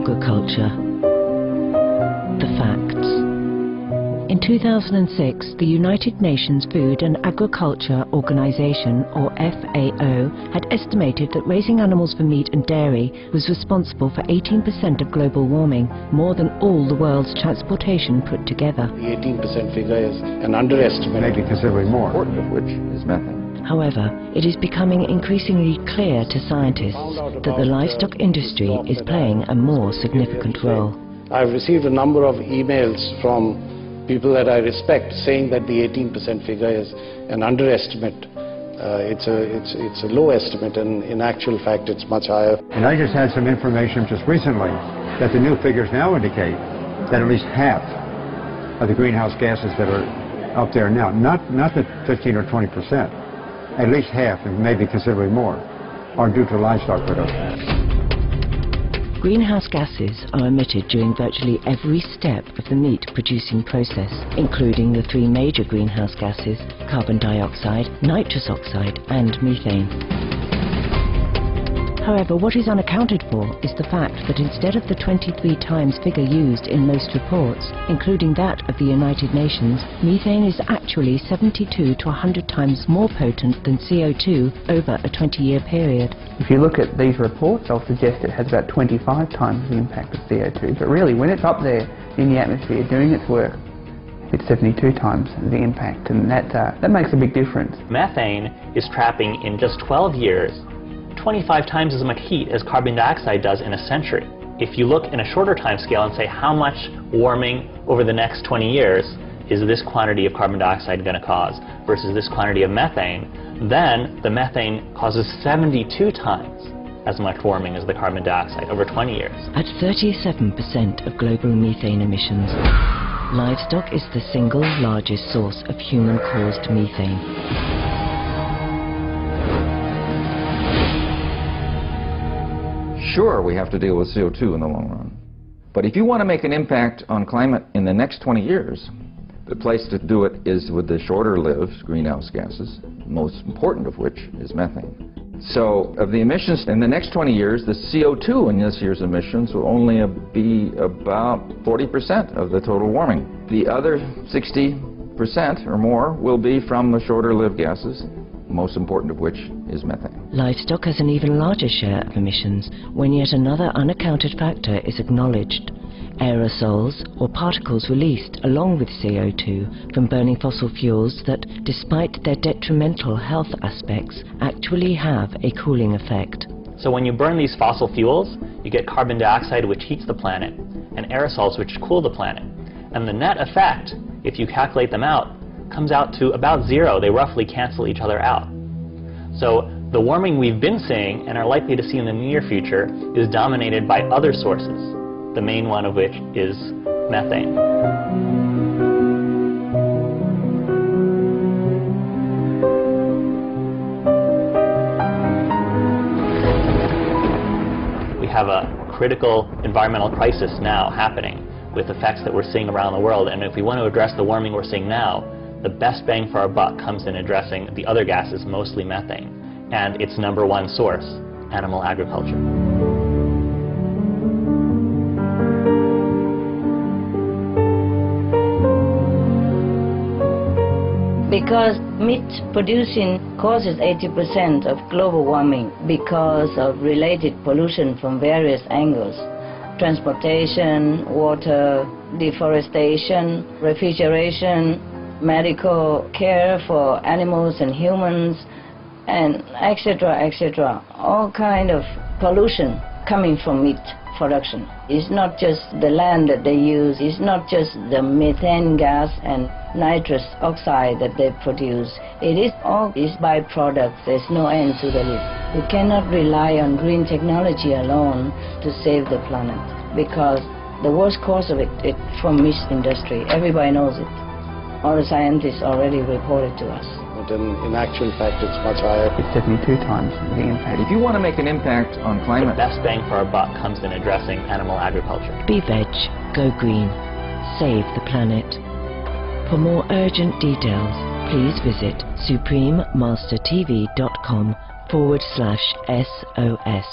agriculture. The facts. In 2006, the United Nations Food and Agriculture Organization, or FAO, had estimated that raising animals for meat and dairy was responsible for 18% of global warming, more than all the world's transportation put together. The 18% figure is an underestimate. Maybe considerably more. Important of which is methane. However, it is becoming increasingly clear to scientists that the livestock industry is playing a more significant role. I've received a number of emails from people that I respect saying that the 18% figure is an underestimate. It's a low estimate, and in actual fact it's much higher. And I just had some information just recently that the new figures now indicate that at least half of the greenhouse gases that are out there now, not the 15 or 20%, at least half, and maybe considerably more, are due to livestock production. Greenhouse gases are emitted during virtually every step of the meat-producing process, including the three major greenhouse gases: carbon dioxide, nitrous oxide, and methane. However, what is unaccounted for is the fact that instead of the 23 times figure used in most reports, including that of the United Nations, methane is actually 72 to 100 times more potent than CO2 over a 20-year period. If you look at these reports, I'll suggest it has about 25 times the impact of CO2. But really, when it's up there in the atmosphere doing its work, it's 72 times the impact, and that makes a big difference. Methane is trapping in just 12 years 25 times as much heat as carbon dioxide does in a century. If you look in a shorter time scale and say how much warming over the next 20 years is this quantity of carbon dioxide going to cause versus this quantity of methane, then the methane causes 72 times as much warming as the carbon dioxide over 20 years. At 37% of global methane emissions, livestock is the single largest source of human-caused methane. Sure, we have to deal with CO2 in the long run. But if you want to make an impact on climate in the next 20 years, the place to do it is with the shorter-lived greenhouse gases, most important of which is methane. So, of the emissions in the next 20 years, the CO2 in this year's emissions will only be about 40% of the total warming. The other 60% or more will be from the shorter-lived gases, most important of which is methane. Livestock has an even larger share of emissions when yet another unaccounted factor is acknowledged: aerosols, or particles released along with CO2 from burning fossil fuels that, despite their detrimental health aspects, actually have a cooling effect. So when you burn these fossil fuels, you get carbon dioxide, which heats the planet, and aerosols, which cool the planet. And the net effect, if you calculate them out, comes out to about zero. They roughly cancel each other out. So the warming we've been seeing and are likely to see in the near future is dominated by other sources, the main one of which is methane. We have a critical environmental crisis now happening with effects that we're seeing around the world, and if we want to address the warming we're seeing now, the best bang for our buck comes in addressing the other gases, mostly methane, and its number one source, animal agriculture. Because meat producing causes 80% of global warming because of related pollution from various angles: transportation, water, deforestation, refrigeration, medical care for animals and humans, and etc., etc. All kind of pollution coming from meat production. It's not just the land that they use, it's not just the methane gas and nitrous oxide that they produce. It is all these byproducts. There's no end to the list. We cannot rely on green technology alone to save the planet, because the worst cause of it is from meat industry. Everybody knows it. All the scientists already reported to us. But in actual fact, it's much higher. It's 72 times the impact. If you want to make an impact on climate, the best bang for our buck comes in addressing animal agriculture. Be veg, go green, save the planet. For more urgent details, please visit suprememastertv.com/SOS.